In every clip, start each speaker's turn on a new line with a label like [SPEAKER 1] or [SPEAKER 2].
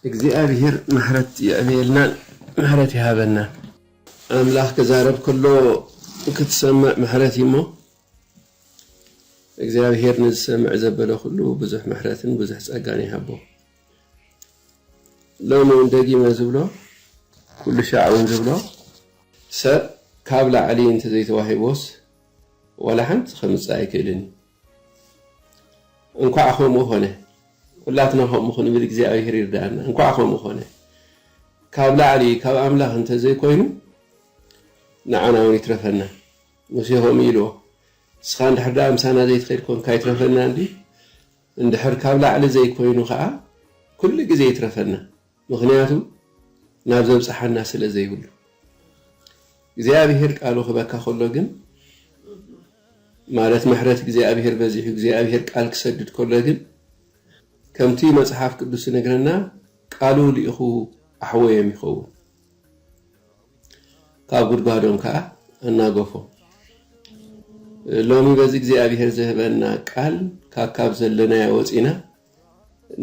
[SPEAKER 1] እግዚአብሔር ምሕረት ያዕብየልና ምሕረት ይሃበና አምላክ ከዛረብ ኩሎ ክትሰማዕ ምሕረት ይሞ እግዚአብሔር ንሰማዕ ዘበለ ሁሉ ብዙሕ ምሕረትን ብዙሕ ጸጋን ይሃቦ ሎሚ እንደጊመ ዝብሎ ኩሉ ሻዕውን ዝብሎ ሰብ ካብ ላዕሊ እንተ ዘይተዋሂቦስ ወላ ሓንቲ ከምፅእ ኣይክእልን እንኳዕ ከምኡ ኾነ ሁላትና ከምኡ ክንብል እግዚአብሔር ይርዳና እንኳዕ ከምኡ ኾነ ካብ ላዕሊ ካብ ኣምላኽ እንተ ዘይኮይኑ ንዓና እውን ይትረፈና ሙሴሆም ኢልዎ እስኻ እንድሕር ዳ ምሳና ዘይትኸይድ ኮንካ ይትረፈና እንዲ እንድሕር ካብ ላዕሊ ዘይኮይኑ ከዓ ኩሉ ግዜ ይትረፈና ምክንያቱ ናብ ዘብፅሓና ስለ ዘይብሉ እግዚአብሔር ቃሉ ክበካ ከሎ ግን ማለት ምሕረት እግዚአብሔር በዚሑ እግዚአብሔር ቃል ክሰድድ ከሎ ግን ከምቲ መጽሓፍ ቅዱስ ነግረና ቃሉ ሊኢኹ ኣሕወዮም ይኸውን ካብ ጉድጓዶም ከዓ እናገፎ ሎሚ በዚ እግዚአብሔር ዝህበና ቃል ካብ ዘለና ያወፂና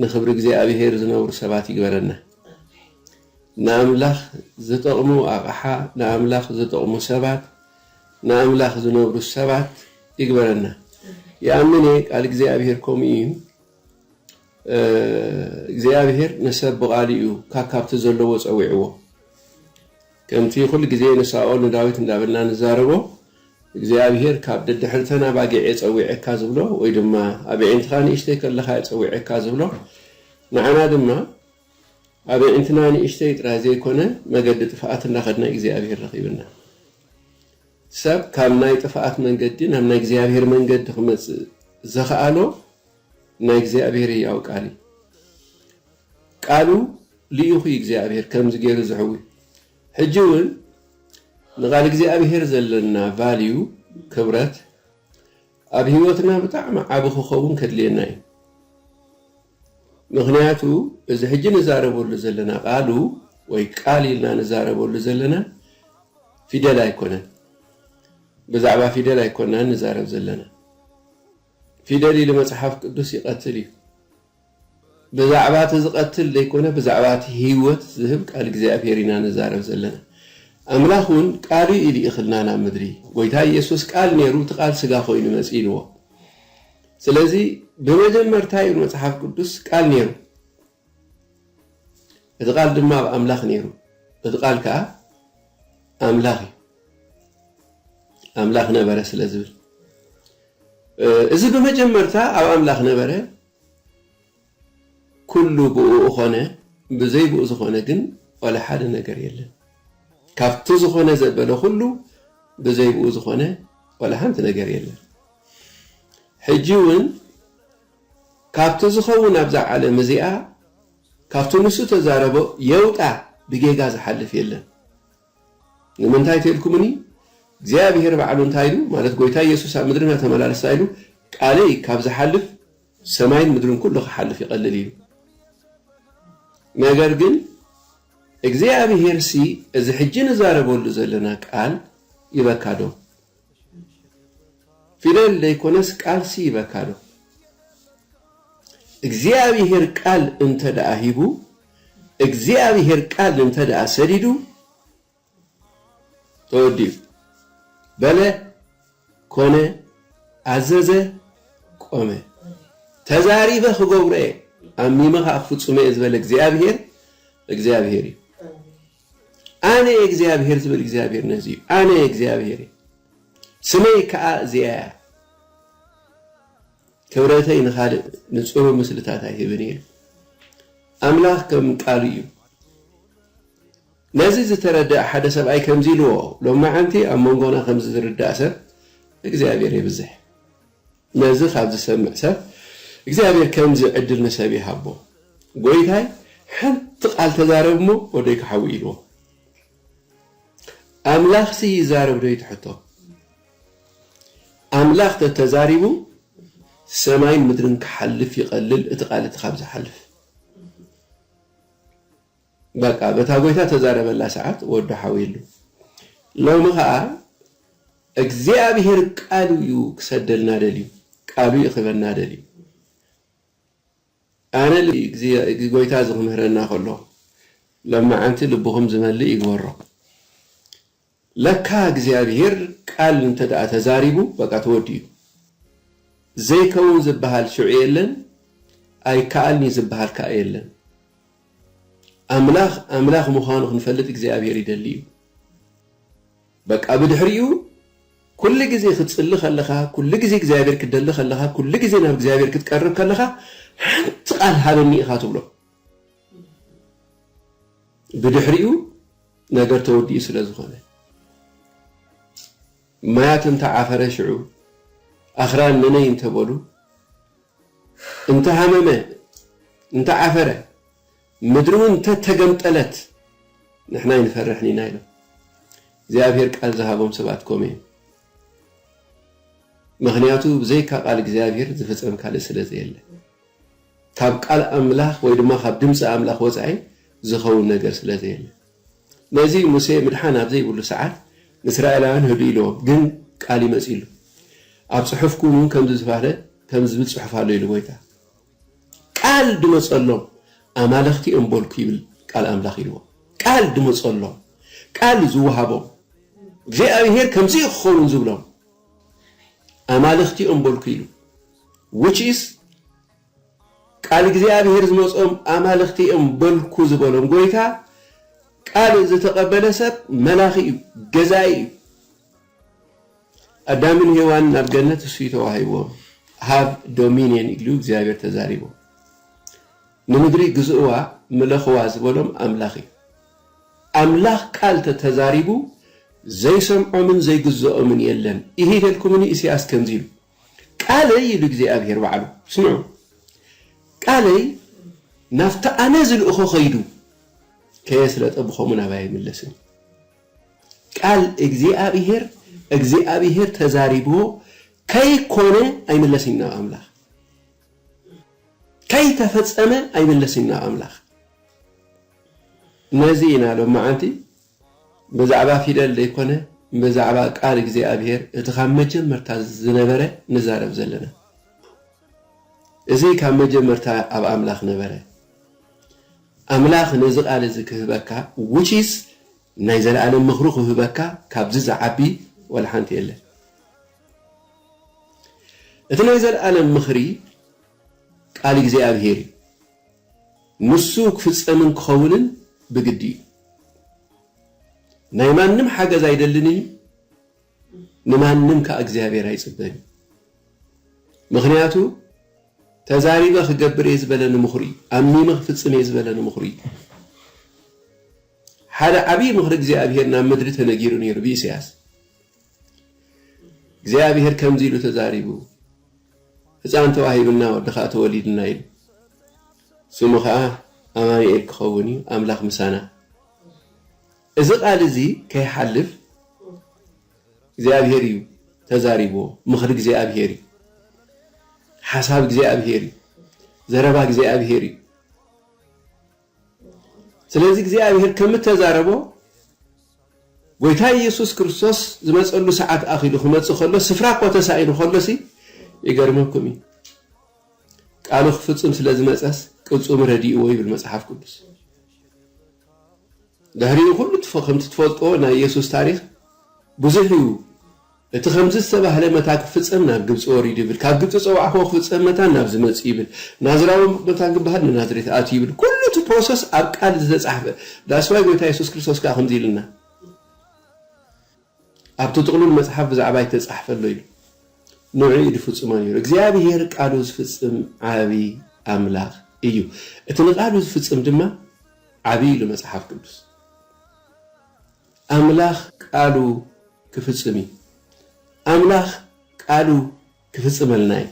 [SPEAKER 1] ንኽብሪ እግዚአብሔር ዝነብሩ ሰባት ይግበረና ንኣምላኽ ዝጠቕሙ ኣቕሓ ንኣምላኽ ዝጠቕሙ ሰባት ንኣምላኽ ዝነብሩ ሰባት ይግበረና ይኣምነ ቃል እግዚአብሔር ከምኡ እዩ እግዚአብሔር ነሰብ ብቃልኡ ካብቲ ዘለዎ ፀዊዕዎ ከምቲ ኩሉ ግዜ ንሳኦል ንዳዊት እንዳበልና ንዛረቦ እግዚአብሔር ካብ ደድሕርተና ባጊዕ ፀዊዕካ ዝብሎ ወይ ድማ ኣብዒንትኻ ንእሽተይ ከለኻ ፀዊዕካ ዝብሎ ንዓና ድማ ኣብዒንትና ንእሽተይ ጥራይ ዘይኮነ መገዲ ጥፍኣት እንዳኸድና እግዚአብሔር ረኺብና ሰብ ካብ ናይ ጥፍኣት መንገዲ ናብ ናይ እግዚአብሔር መንገዲ ክመፅእ ዘኽኣሎ ናይ እግዚአብሔር ያው ቃሉ ሊኢኹ እግዚአብሔር ከምዚ ገይሩ ዝሕዊ ሕጂ እውን ንቃል እግዚአብሔር ዘለና ቫልዩ ክብረት ኣብ ህይወትና ብጣዕሚ ዓቢ ክኸውን ከድልየና እዩ ምክንያቱ እዚ ሕጂ ንዛረበሉ ዘለና ቃሉ ወይ ቃል ኢልና ንዛረበሉ ዘለና ፊደል ኣይኮነን ብዛዕባ ፊደል ኣይኮነን ንዛረብ ዘለና ፊደል ኢሉ መጽሓፍ ቅዱስ ይቀትል እዩ ብዛዕባ ዝቀትል ዘይኮነ ብዛዕባ ህይወት ዝህብ ቃል እግዚአብሔር ኢና ንዛረብ ዘለና ኣምላኽ እውን ቃሉ ኢሉ ይኽልና ናብ ምድሪ ጎይታ ኢየሱስ ቃል ነይሩ እቲ ቃል ስጋ ኮይኑ መፂልዎ ስለዚ ብመጀመርታ እዩ መጽሓፍ ቅዱስ ቃል ነይሩ እቲ ቃል ድማ ኣብ ኣምላኽ ነይሩ እቲ ቃል ከዓ ኣምላኽ እዩ ኣምላኽ ነበረ ስለ ዝብል እዚ በመጀመርታ ኣብ ኣምላኽ ነበረ ኩሉ ብኡ ኾነ ብዘይ ብኡ ዝኾነ ግን ወላ ሓደ ነገር የለን ካብቲ ዝኾነ ዘበለ ሁሉ ብዘይ ብኡ ዝኾነ ወላ ሓንቲ ነገር የለን ሕጂ እውን ካብቲ ዝኸውን ኣብዛ ዓለም እዚኣ ካብቲ ንሱ ተዛረቦ የውጣ ብጌጋ ዝሓልፍ የለን ንምንታይ ትልኩምኒ እግዚአብሔር ባዕሉ እንታይ ኢሉ ማለት ጎይታ ኢየሱስ ኣብ ምድርና ተመላለሰ ኢሉ ቃለይ ካብ ዝሓልፍ ሰማይን ምድርን ኩሉ ክሓልፍ ይቀልል ኢሉ ነገር ግን እግዚአብሔር ሲ እዚ ሕጂ ንዛረበሉ ዘለና ቃል ይበካዶ ፊደል ዘይኮነስ ቃል ሲ ይበካዶ እግዚአብሔር ቃል እንተ ደኣ ሂቡ እግዚአብሔር ቃል እንተ ደኣ ሰዲዱ ተወዲዩ በለ ኮነ ኣዘዘ ቆመ ተዛሪበ ክገብሮ ኣሚመኻ ፍጹመ ዝበለ እግዚአብሔር እዩ ኣነ እግዚአብሔር ዝብል እግዚአብሔር ነዚ ኣነ እግዚአብሔር ስመይ ከዓ እዚኣ ክብረተይ ንኻልእ ንጹሩ ምስልታት ኣይህብን እየ ኣምላኽ ከም ቃሉ እዩ ነዚ ዝተረዳእ ሓደ ሰብኣይ ከምዚ ኢልዎ ሎማዓንቲ ኣብ መንጎና ከምዚ ዝርዳእ ሰብ እግዚአብሔር ይብዝሕ ነዚ ካብ ዝሰምዕ ሰብ እግዚአብሔር ከምዚ ዕድል ንሰብ ይሃቦ ጎይታይ ሓንቲ ቃል ተዛረብ እሞ ወደይ ክሓዊ ኢልዎ ኣምላኽ ሲ ይዛረብ ዶ ይትሕቶ ኣምላኽ ተተዛሪቡ ሰማይን ምድርን ክሓልፍ ይቐልል እቲ ቃል እቲ ካብ ዝሓልፍ በቃ በታ ጎይታ ተዛረበላ ሰዓት ወዶ ሓዊሉ ሎሚ ከዓ እግዚአብሔር ቃሉ እዩ ክሰደልና ደልዩ ቃሉ ይኽበና ደልዩ أنا قويتا زغمهرنا خلو لما أنت لبهم زملي يقورو لكا እግዚአብሔር ቃል እንተዳ ተዛሪቡ በቃ ተወዲዩ ዘይከውን ዝባሃል ሽዑ የለን አይ ካልኒ ዝባሃል ካ የለን አምላኽ ምዃኑ ክንፈልጥ እግዚአብሔር ይደልዩ በቃ ብድሕሪኡ ኩሉ ግዜ ክትጽሊ ከለኻ ኩሉ ግዜ እግዚአብሔር ክደሊ ከለኻ ኩሉ ግዜ ናብ እግዚአብሔር ክትቀርብ ከለኻ ሓንቲ ቃል ሃበኒ ኢኻ ትብሎ ብድሕሪኡ ነገር ተወዲኡ ስለ ዝኾነ ማያት انت عفره شعو اخران مني انت بولو انت هممه انت عفره مدرو انت تقمطلت نحنا نفرحني نايلو እግዚአብሔር ቃል ዘሃቦም ሰባት ኮሜ ምክንያቱ በዘይ ቃል እግዚአብሔር ዝፈጸም ካለ ስለዘየለ ካብ ቃል አምላኽ ወይ ድማ ካብ ድምጽ አምላኽ ወጻይ ዝኸውን ነገር ስለዘየለ ነዚ ሙሴ ምድሓን ኣብዘይ ብሉ ሰዓት እስራኤላውያን ህዲሎም ግን ቃል ይመጽኢሉ ኣብ ጽሑፍኩም ከምዝ ዝፋለ ከምዝ ጽሑፍ አለ ይሉ ወይታ ቃል ድመጸሎም አማለኽቲ እንቦልኩ ይብል ቃል አምላኽ ይልዎ ቃል ድመጸሎም ቃል ዝውሃቦም እግዚአብሔር ከምዚ ይኾኑ ዝብሎም አማለኽቲ እንቦልኩ ይሉ which is ቃል እግዚአብሔር ዝመጾም አማለኽቲ እንቦልኩ ዝብሎም ጎይታ ቃል ዝተቀበለ ሰብ መላኺ ገዛይ አዳምን ሔዋን ናብ ገነት እሱ ተዋሂቦም have dominion ይሉ እግዚአብሔር ተዛሪቦ ንምድሪ ግዝኡዋ መለኽዋ ዝብሎም አምላኽ ቃል ተዛሪቡ ዘይሰምዖምን ዘይግዝኦምን የለን ይሄ ይልኩምን ኢሳያስ ከምዚሉ ቃል ይሉ እግዚአብሔር ባዕሉ ስምዑ ቃል ናፍታ አነ ዝልእኹ ኸይዱ ከየስለ ጠብኾሙና ባይ ምለስን ቃል እግዚአብሔር ተዛሪቦ ከይኮነ አይመለስና አምላኽ ከይተፈጸመ አይመለስና አምላኽ ነዚህና ለማዓንቲ በዛዕባ ፊደል ለይኮነ በዛዕባ ቃል እግዚአብሔር እትኻብ መጀመርታ ዝነበረ ንዛረብ ዘለና እዚ ካብ መጀመርታ ኣብ አምላኽ ነበረ አምላኽ ነዚ ቃል ዝክህበካ which is ናይ ዘለዓለም ምኽሩ ክህበካ ካብዚ ዝዓቢ ወላ ሓንቲ የለን እቲ ናይ ዘለዓለም ምኽሪ ቃል እግዚአብሔር ንሱ ክፍጸምን ክኸውንን ብግዲ ናይ ማንም ሓገዝ አይደልኒ ንማንም ከእግዚአብሔር አይጽበኒ ምክንያቱ ተዛሪበ ክገብር የዝበለን ምኽሪ አሚመ ክፍጽም የዝበለን ምኽሪ ሓደ ዓብይ ምኽሪ እግዚአብሔር ናብ ምድሪ ተነጊሩ ነይሩ በኢሳያስ እግዚአብሔር ከምዚ ኢሉ ተዛሪቡ ሕፃን ተዋሂብና ወድኻ ተወሊድና ኢሉ ስሙ ከዓ አማኑኤል ክኸውን አምላኽ ምሳና እዚ ቃል እዚ ከይሓልፍ እግዚአብሔር እዩ ተዛሪቦ ምኽሪ እግዚአብሔር እዩ حساب እግዚአብሔር ዘረባ እግዚአብሔር ስለዚህ እግዚአብሔር ከምተዛረቦ ጎይታ ኢየሱስ ክርስቶስ ዝመጸሉ ሰዓት አኺሉ ክመጽእ ከሎ ስፍራ ቆተሳኢኑ ከሎሲ ይገርመኩም ቃሉ ክፍጽም ስለዝመጸስ ቅጹም ረዲኡ ይብል መጽሐፍ ቅዱስ ዳህሪው ሁሉ ተፈኸምት ተፈልጦ ና ኢየሱስ ታሪኽ ብዙሕ እዩ እቲ ከምዚ ዝተባህለ መታ ክፍጸም ናብ ግብጽ ወሪድ ይብል ካብ ግብጽ ጸዋዕኹ ክፍጸም መታ ናብ ዝመጽ ይብል ናዝራዊ መታ ግብሃል ናዝሬት ኣት ይብል ኩሉ እቲ ፕሮሰስ ኣብ ቃል ዝተጻሕፈ ዳስዋይ ጎይታ ኢየሱስ ክርስቶስ ካ ከምዚ ኢልና ኣብ ጥቕሉል መጽሐፍ ብዛዕባ ይተጻሕፈሎ ይብል ንዑ ይፍጽም ነይሩ እግዚአብሔር ቃሉ ዝፍጽም ዓቢ አምላኽ እዩ እቲ ቃሉ ዝፍጽም ድማ ዓቢ ለመጽሐፍ ቅዱስ አምላኽ ቃሉ ክፍጽም አምላኽ ቃሉ ክፍጽመልናይ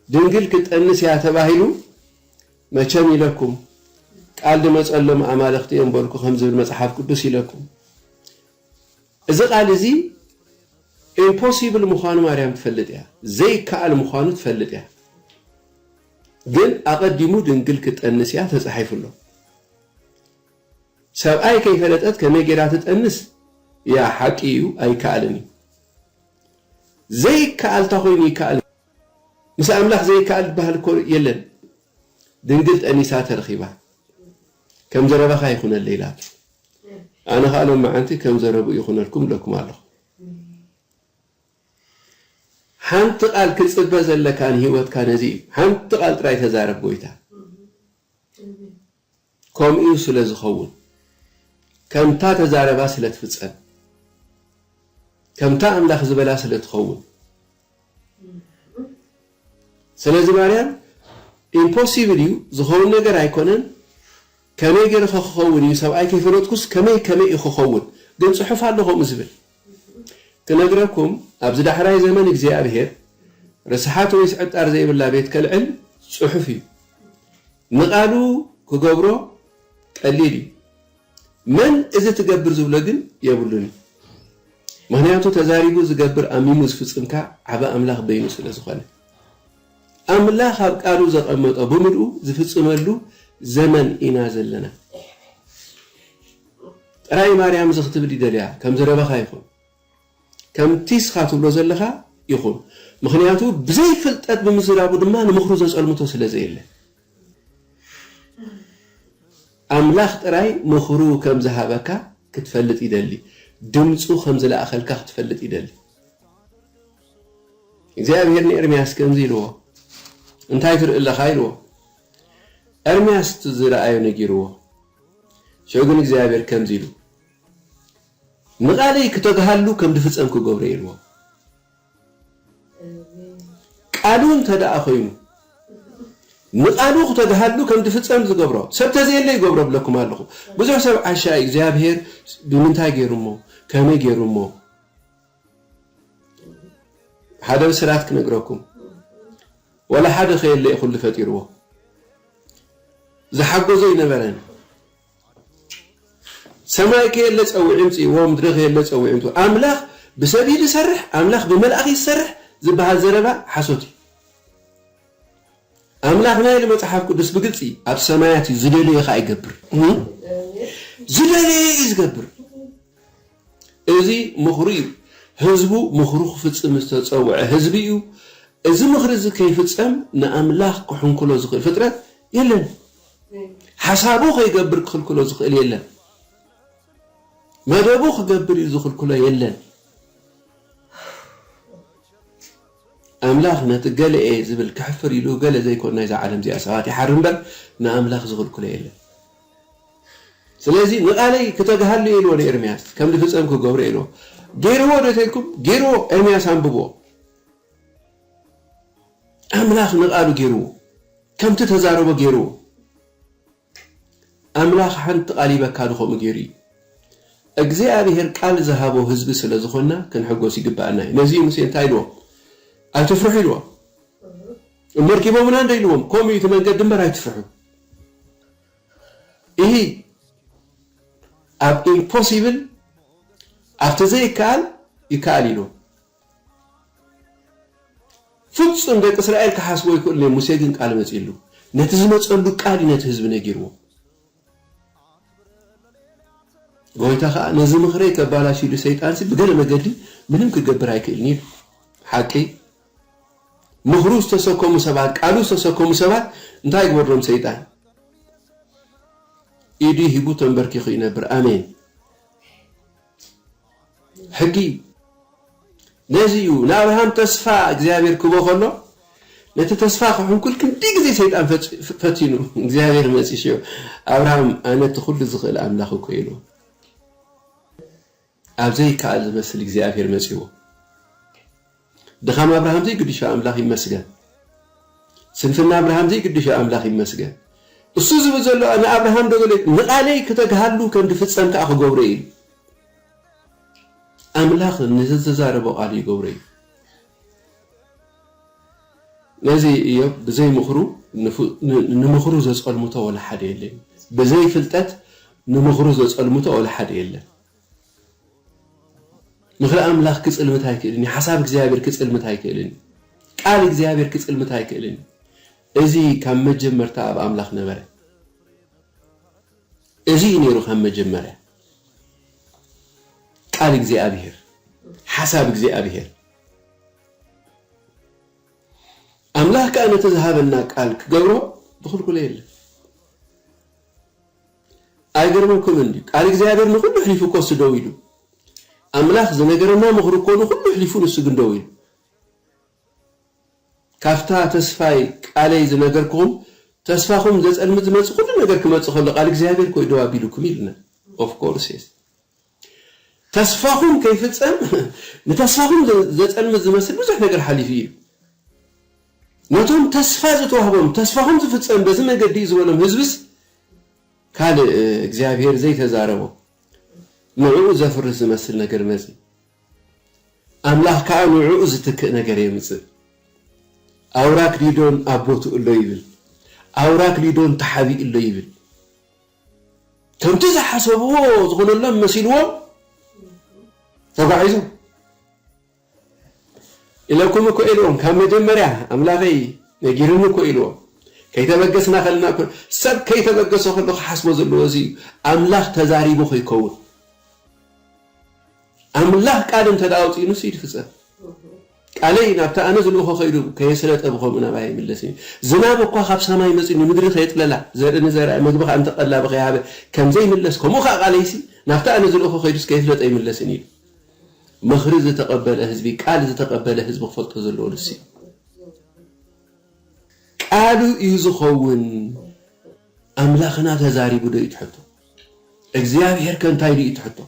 [SPEAKER 1] ድንግል ክጠንስ ያተባሂሉ መቸም ይለኩም ቃል ድመጸሎም አማለኽቲ እንበልኩ ከምዝብል መጽሐፍ ቅዱስ ይለኩም እዚ ቃል እዚ impossible ምዃኑ ማርያም ትፈልጥ ያ ዘይከኣል ምዃኑ ትፈልጥ ያ ግን አቀዲሙ ድንግል ክጠንስ ያ ተጻሒፉሎ ሰብአይ ከይፈለጠት ከመጌራ ትጠንስ ያ ሓቂዩ ኣይከኣልኒ ዘይከኣል ተኾይኑ ይከኣል مس أملاخ زي كأل بهالكور يلن دنقلت أنيسا ترخيبة كم زربا خايخون الليلات أنا خالهم مع أنت كم زربوا يخون لكم الله حنت قال كتصب زل كان هيوت كان زي حنت قال تراي تزارب بويتا كم يوصل زخون كم تا تزاربا سلت فتصل كم تا أملاخ زبلا سلت خون سلازي ماريان impossible زخون نجار أيقونن كم يجري خخون يسوي أي كيف نتقص كم يخخون دين صحف علىهم زبل كنجركم أبزد حراي زمان إجزاء بهير رسحات ويسعد أرزي بالله بيت كالعلم صحفي نقالوا كجبرو قليلي من إذا تجبر زولجن يقولون مهنياتو تزاريبو زجبر أميموس في سمكة عبا أملاخ بينوس لزخانه أملاخ قالوا زق أمت أبو ملؤ زفت سملو زمن إنازل لنا رأي مريم زخت بدي دليا كم زربا خايفون كم تيس خاتو بلوزلخا يخون مخنياتو بزي فلتات بمزرابو دمان مخروز أسألمتو سلازيله أملاخ تراي مخرو كم زهابكا كتفلت إدلي دمصو خمز لا أخلكا كتفلت إدلي እግዚአብሔር ኢርሚያስ ከምዚልዎ እንታይ ትርእለ ኻይልዎ ኢርሚያስ ትዝራአዩ ነጊርዎ ሸጉን እግዚአብሔር ከምዚሉ ንቃለይ ከተጋሃሉ ከም ድፍጸም ክገብረ ይልዎ ቃሉን ተዳአ ኮይኑ ንቃሉ ከተጋሃሉ ከም ድፍጸም ዝገብሮ ሰብተ ዘየለ ይገብሮ ብለኩም ኣለኹ ብዙሕ ሰብ ዓሻ እግዚአብሔር ብምንታይ ገይሩሞ ከመይ ገይሩሞ هذا بسرعة كنقرأكم ولا حدا خير اللي يأخذ لفتيروه زحقوا زي نبران سمايك يلت أو عمتي ومدرغ يلت أو عمتو أملاخ بسبيل يسرح أملاخ بملأخ يسرح زبها الزربة حسوتي أملاخ نايل ما تحاف قدس بقلتي أب سماياتي زلالي يخا يقبر زلالي يقبر إذي مخريب هزبو مخروخ فتصم استتصوع هزبيو إذا مخرز كيف تصم نأملاخ كحن كله زخيل فترة يلن حسابوخ يقبر كل كله زخيل يلن ما دابوخ يقبر يزخيل كله يلن أملاخ نتقل إيه زبل كحفر يلو قال زي كنا إذا عالم زي أسواتي حرم بل نأملاخ زخيل كله يلن سلازي نقالي كتاقهالي يلو لإرمياس كم لفتصم كقبر يلو جيرو رتيكم جيرو إرمياس أنبوه أملاخ نقالو جيرو كم تتزاربوا جيرو أملاخ حنت قليبا كانوا خم جيري أجزاء بهر قال ذهبوا حزب سلازخنا كان حقوسي قبعنا نزي مسين تايلو أتفرحي له المركبة من عند يلوم كومي يتمن قدم برا يتفرحوا إيه أب impossible after زي يكال له فوتس عندك إسرائيل كحسبوا يقول لي موسى قال مسئلو نتزمت عنده قال نتهزب نجيرو قويتها نزم خريك بالاشي لسيطان سي بقال ما قدي منهم كجبر هيكلني حقي مخروج تسكم سبات قالوا تسكم سبات انتي يقولون سيطان ايدي هبو تنبركي خينا بر امين حقي نزيو لابراهام تسفى እግዚአብሔር كبو خلو نتتسفى خون كل كندي زي سيطان فتينو እግዚአብሔር مسيشو ابراهام انا تخل زخل املاخ كويلو ابزي كال مسل እግዚአብሔር مسيو دخام ابراهام زي قديش املاخ يمسغن سنفنا ابراهام زي قديش املاخ يمسغن እሱ ዝብዘሎ انا ابراهام ደገለ ንቃለይ ከተጋሃሉ ከም ድፍጸም ተአخ ገብረይ أملاخ نززاربو علي قوري نزي يب بزي مخرو نمخرو زسقل متى ولا حد يلي بزي فلتات نمخرو زسقل متى ولا حد يلي نخل أملاخ كسل متى كيلني حساب እግዚአብሔር كسل متى كيلني قال እግዚአብሔር كسل متى كيلني ازي كم مجمرتا اب أملاخ نبره ازي نيرو كم مجمره قال እግዚአብሔር حساب እግዚአብሔር أملاك كأنه تذهبنا قال كجبره دخل كله يلا أيقر منكم عندي قال إخزابير نقول حليفو كوس دويلو أملاك زنجرنا مغرقون كله حليفون السجن دويلو كافتا تسفاي عليه زنجركم تسفاهم جزء المزمز كل نجر كم تصخل قال إخزابير كوي دوا بيلو كميلنا of course yes تسفاهم كيف تسأل نتسفاهم جزء المزمز بزح نجر حليفيه نتوم تسفازت وهبهم تسفاهم تفتسن بزم قديز ولم هزبس قال እግዚአብሔር زي تزاربو نعو زفر زمسل ነገር መዚ አምላክ ካንዑ ዝትክ ነገር የምጽ አውራክ ሊዶን አቦቱ እሎ ይብል አውራክ ሊዶን ተሐቢ እሎ ይብል ከምቲ ዝሐሰብዎ ዝሆነሎም መሲልዎ ተጋይዙ إلكم كويلون كم مجمرة أملاقي نجيرون كويلون كي تبقسنا خلنا كل سب كي تبقسوا خلنا حسب زلوزي أملاق تزاري بخي كون أملاق قادم تداوتي نسيت فسا علينا بتاع نزل بخو خيرو كي سلت أبخو منا باي من لسين زناب قا خاب سماي مسين مدري خيط لا زر نزر مذبح أنت قلا بخي هذا كم زي من لسكم مخ عليسي نفتح نزل بخو خيرو كي سلت أي من لسين مخرج تقبل حزبي قال تقبل حزب خفلت زلو لسي قالوا يزخون أملاخنا تزاري بدو يتحطو እግዚአብሔር ከንታይ ይትحطو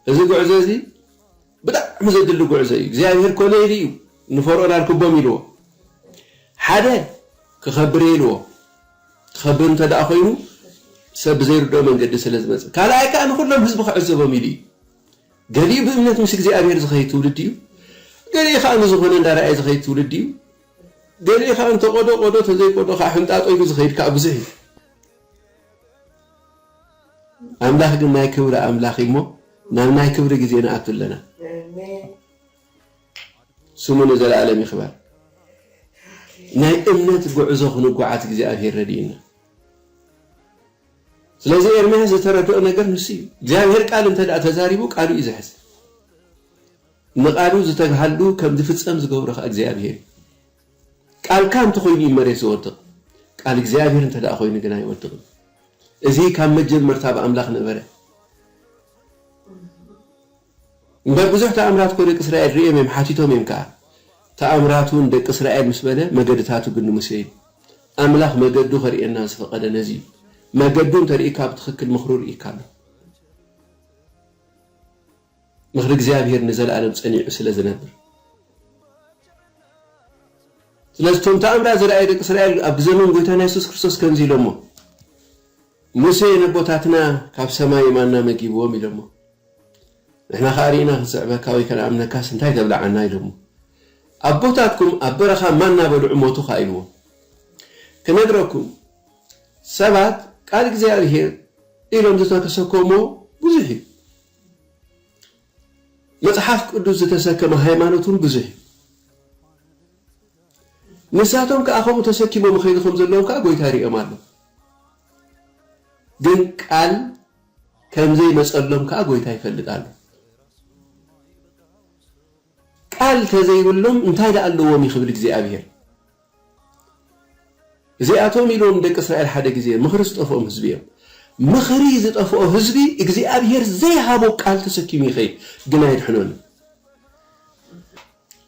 [SPEAKER 1] እዚ ጉዕዘዚ ብጣዕሚ ዘድሊ ጉዕዘ እዩ እግዚአብሔር ኮነ ኢሉ ንፈርዖን አልክቦም ኢልዎ ሓደ ክኸብር ኢልዎ ክኸብር ተዳእ ኮይኑ ሰብ ዘይርዶ መንገዲ ስለዝመጽ ካልኣይ ካን ኩሎም ህዝብ ክዕዘቦም ኢሉ ገሊኡ ብእምነት ምስ እግዚአብሔር ዝኸይት ትውልድ እዩ ገሊኡ ካን ዝኾነ እንዳራኣይ ዝኸይት ትውልድ እዩ ገሊኡ ካን ተቆዶ ቆዶ ተዘይቆዶ ካ ሕንጣጦ ኢሉ ዝኸይድ ካ ብዙሕ አምላክ ግን ናይ ክብሪ አምላክ እሞ ናይ ክብሪ ግዜ ነኣትለና ስሙን ዘላለም ይኽበር ናይ እምነት ጉዕዞ ክንጓዓት እግዚአብሔር ረዲና ስለዚህ ኤርምያስ የተረዳው ነገር ንስ እዩ እግዚአብሔር ቃል እንተዳ ተዛሪቡ ቃሉ ይዝሕዝ ንቃሉ ዝተግሃሉ ከም ዝፍጸም ዝገብሮ እግዚአብሔር ቃል ካም ተኾይኑ ይመሬት ዝወድቕ ቃል እግዚአብሔር እንተዳ ኮይኑ ግን አይወድቕም እዚ ካብ መጀመርታ በአምላክ ነበረ በብዙሕ ተአምራት ኮደ እስራኤል ሪኤም ሓቲቶም የምካ ተአምራቱን ደቅ እስራኤል ምስበለ መገድታቱ ግን ሙሴ አምላክ መገዱ ኸሪኤና ዝፈቀደ ነዚ መገዱን ተሪኢካ ብትኽክል ምኽሩር ይካሎ ምኽሪ እግዚአብሔር ንዘላለም ጸኒዑ ስለ ዝነብር ስለዚህ ተአምራት ዝረአየ ደቅ እስራኤል ኣብ ዘመን ጎይታና ኢየሱስ ክርስቶስ ከምዚ ኢሎሞ ሙሴ ነቦታትና ካብ ሰማይ ማና መጊብዎም ኢሎሞ ንሕና ኻሪና ክስዕበካ ወይ ከነኣምነካ እንታይ ተብላዓና ኢሎሞ ኣቦታትኩም ኣብ በረኻ ማና በልዑ ሞቱ ኻ ኢልዎ ክነግረኩም ሰባት ቃል እግዚአብሔር ኢሎም ዝተከሰከሞ ብዙሕ መጽሐፍ ቅዱስ ዝተሰከመ ሃይማኖቱን ብዙሕ ንሳቶም ከኣኸሙ ተሰኪሞም ኸይድኹም ዘለዎም ከዓ ጎይታ ሪኦም ኣሎ ግን ቃል ከምዘይ መጸሎም ከዓ ጎይታ ይፈልጣሉ ቃል ተዘይብሎም እንታይ ደኣለዎም ይኽብል እግዚአብሔር እዚኣቶም ኢሎም ደቂ እስራኤል ሓደ ግዜ ምኽሪ ዝጠፍኦም ህዝቢ እዮም ምኽሪ ዝጠፍኦ ህዝቢ እግዚአብሔር ዘይሃቦ ቃል ተሰኪሙ ይኸይድ ግን ኣይድሕኖን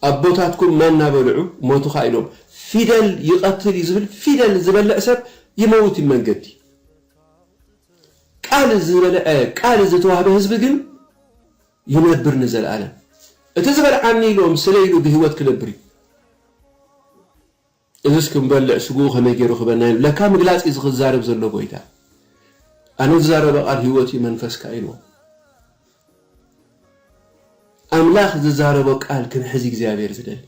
[SPEAKER 1] ኣቦታትኩም ማና በልዑ ሞቱ ኻ ኢሎም ፊደል ይቐትል ይዝብል ፊደል ዝበልዕ ሰብ ይመውት መንገዲ ቃል ዝበልዐ ቃል ዝተዋህበ ህዝቢ ግን ይነብር ንዘለዓለም እቲ ዝበልዓኒ ኢሎም ስለኢሉ ብህይወት ክነብር እዩ እዚስ ክንበልዕ ስጉ ከመይ ገይሩ ክበና ለካ ምግላጽ ዝኽዛረብ ዘሎ ጎይታ ኣነ ዝዛረበ ቃል ህይወት መንፈስካ ኢልዎ ኣምላኽ ዝዛረበ ቃል ክንሕዚ እግዚአብሔር ዝደሊ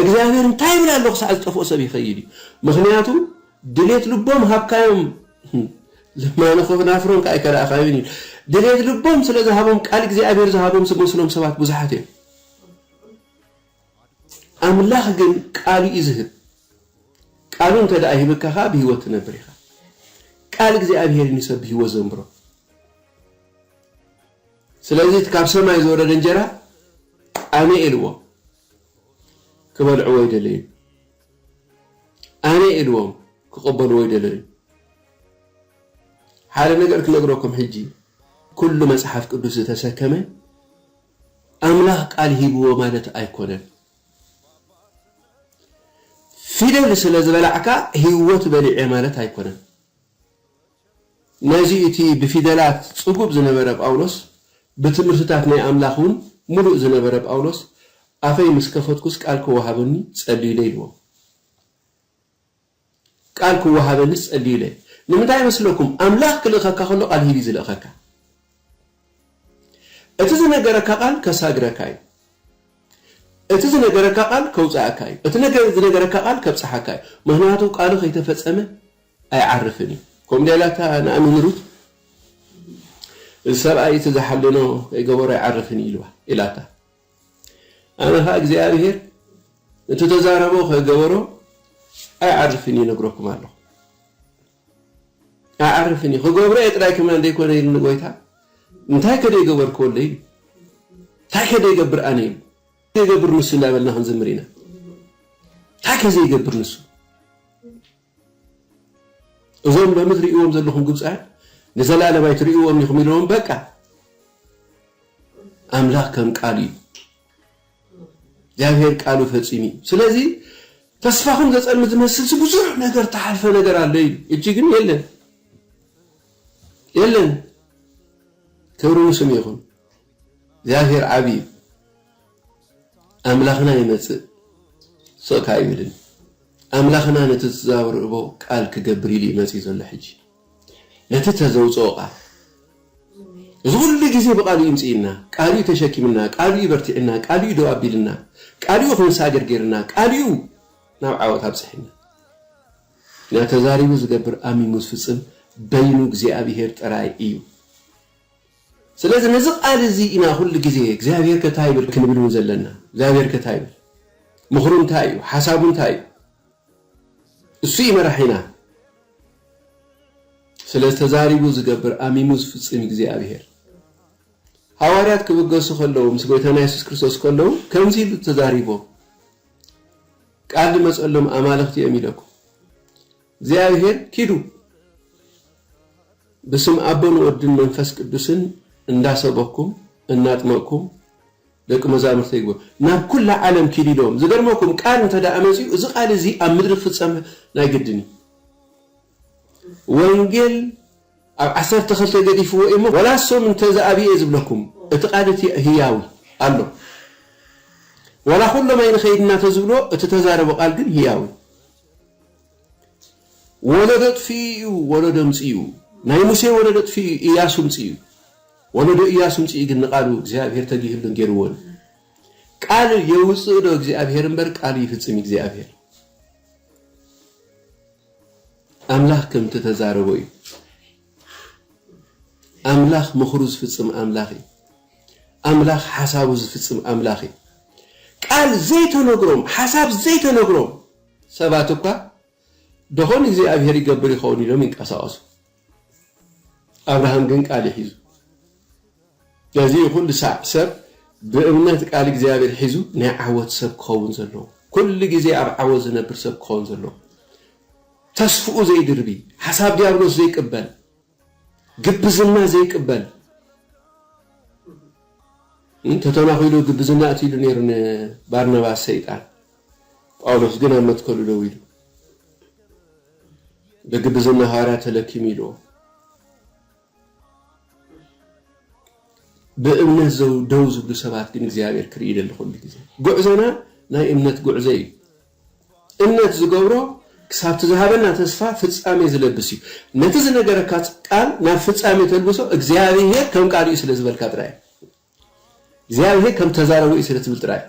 [SPEAKER 1] እግዚአብሔር እንታይ ይብል ኣሎ ክሳዕ ዝጠፍኦ ሰብ ይኸይድ ምክንያቱ ድሌት ልቦም ሃብካዮም ለማነኸ ናፍሮም ካይ ከራኻይኒ ድሌት ልቦም ስለ ዝሃቦም ቃል እግዚአብሔር ዝሃቦም ስመስሎም ሰባት ብዙሓት እዮም ኣምላኽ ግን ቃሉ ይዝህብ ቃሉን ተዳእ ይብካ ብህይወት ትነብር ኢኻ ቃል እግዚአብሔር ንሰብ ህይወት ዘንብሮ ስለዚህ ካብ ሰማይ ዝወረደ እንጀራ ኣነ ኢልዎ كبلعوا ويدلين أنا إلوم كقبلوا ويدلين حال نقرأ نقرأكم حجي كل مسحف قدوس تسكمه أملاك قال هيبوا مالت أيكونن فيدل سلازم بلعكا هيوت بلع مالت أيكونن نازيتي بفيدلات صقوب زنبرة بأولوس بتمرتاتنا أملاكون ملؤ زنبرة بأولوس أفي مسكفتكوس قالكو وهابني تسألي ليلو قالكو وهابني تسألي لي نمتى يمسلكم أملاك لغاكا خلو قال هيدي زلغاكا اتزن نغرك قال كساغركاي اتزن نغرك قال كوصاكاي اتنغرك نغرك قال كبصحكاي مهناتو قالو خيتفصمه اي عرفني كوم ديلاتا انا امنروت السبعه يتزحلنو يغبر يعرفني يلوا إلاتا انا ها እግዚአብሔር انت تزاربو خغبرو اي عرفني نغركم الله اعرفني خغبرو يطراكم اندي كون ينغويتا انتاي كده يغبر كولي تاي كده يغبر اني يغبر نسو لابلنا هنزمرينا تاي كده يغبر نسو እዞም በምድሪኦም ዘለኹም ግብፃን ንዘላለም አይትሪኦም ይኹም ኢሎም በቃ አምላክ ከም ቃል እዩ እግዚአብሔር ቃሉ ፈጽሚ ስለዚህ ተስፋኹም ዘጸልም ዝመስል ብዙሕ ነገር ተሐልፈ ነገር አለ እጂ ግን የለን ክብሩ ስም ይሁን እግዚአብሔር ዓቢ አምላክና ይመጽእ ሶካ ይብልን أملاخنا نتزاور أبو قال كجبريل يمسي زل حجي نتتزوجوا زول اللي جزء بقالي يمسينا قالي تشكيمنا قالي يبرتعنا قالي يدوابيلنا قالي يخون ساجر غيرنا قالي نوعاوت ابصحنا نتزاري وزغبر امي مسفصم بينو እግዚአብሔር ጥራይ እዩ ስለዚህ ነዚህ ቃል እዚ ኢና ሁሉ ጊዜ እግዚአብሔር ከታይብል ክንብሉ ዘለና እግዚአብሔር ከታይብል ምኽሩን ታዩ ሐሳቡን ታዩ እሱ ይመራህና ስለተዛሪቡ ዝገብር አሚሙስ ፍጽም እግዚአብሔር ሐዋርያት ከበገሱ ከለው ምስጎይታና ኢየሱስ ክርስቶስ ከለው ከምዚሉ ተዛሪቦ ቃል መጸለም አማልክት የሚለኩ እግዚአብሔር ኪዱ በስም አቦን ወድን መንፈስ ቅዱስን እንዳሰበኩም እናጥመኩም ደቅ መዛሙርት ይግቡ ናብ ኩሉ ዓለም ኪዲዶም ዝገርመኩም ቃል ተዳአመዚ እዚ ቃል እዚ ኣብ ምድሪ ፍጸም ናይ ግድኒ ወንጌል ኣብ 12 ገዲፍዎ እሞ ወላሶም እንተዛአብየ ዝብለኩም እቲ ቃልቲ ህያዊ አሎ ወላ ሁሉ ማይን ኸይድና ተዝብሎ እቲ ተዛረበ ቃል ግን ህያዊ ወለደት ፊዩ ወለደምጽዩ ናይ ሙሴ ወለደት ፊዩ ኢያሱም ጽዩ ወለደ ኢያሱም ጽይ ግን ቃሉ እግዚአብሔር ተጊህልን ገርወን ቃል የውጽዶ እግዚአብሔርን በር ቃል ይፍጽም እግዚአብሔር አምላክ ከም ተዛረበው አምላክ መخሩዝ ፍጽም አምላክ ሐሳቡ ዝፍጽም አምላክ ቃል ዘይተነግሮም ሐሳብ ዘይተነግሮም ሰባትኳ ደሆን እግዚአብሔር ይገብር ይሆን ይሎም ይንቀሳቀሱ አብርሃም ግን ቃል ይይዙ ስለዚህ ሁሉ ሰብ በእምነት ቃል እግዚአብሔር ሒዙ ናይ ዓወት ሰብ ክኸውን ዘሎ ኩሉ ግዜ ኣብ ዓወት ዝነብር ሰብ ክኸውን ዘሎ ተስፍኡ ዘይድርቢ ሐሳብ ዲያብሎስ ዘይቅበል ግብዝና ዘይቅበል ተተናኺሉ ግብዝና እትይሉ ነይሩን ባርናባስ ሰይጣን ጳውሎስ ግን አመትከሉ ደው ይሉ በግብዝና ሐዋርያ ተለኪም ይሉ በእምነት ዘው ደውዝ ብሉ ሰባት ግን እግዚአብሔር ክሪይደል ሁሉ ጊዜ ጉዕዘና ናይ እምነት ጉዕዘይ እምነት ዝገብሮ ክሳብት ዝሃበና ተስፋ ፍጻሜ ዝለብስ እዩ ነቲ ዝነገረካ ቃል ናብ ፍጻሜ ተልብሶ እግዚአብሔር ከም ቃል እዩ ስለዝበልካ ጥራይ እግዚአብሔር ከም ተዛረበ እዩ ስለትብል ጥራይ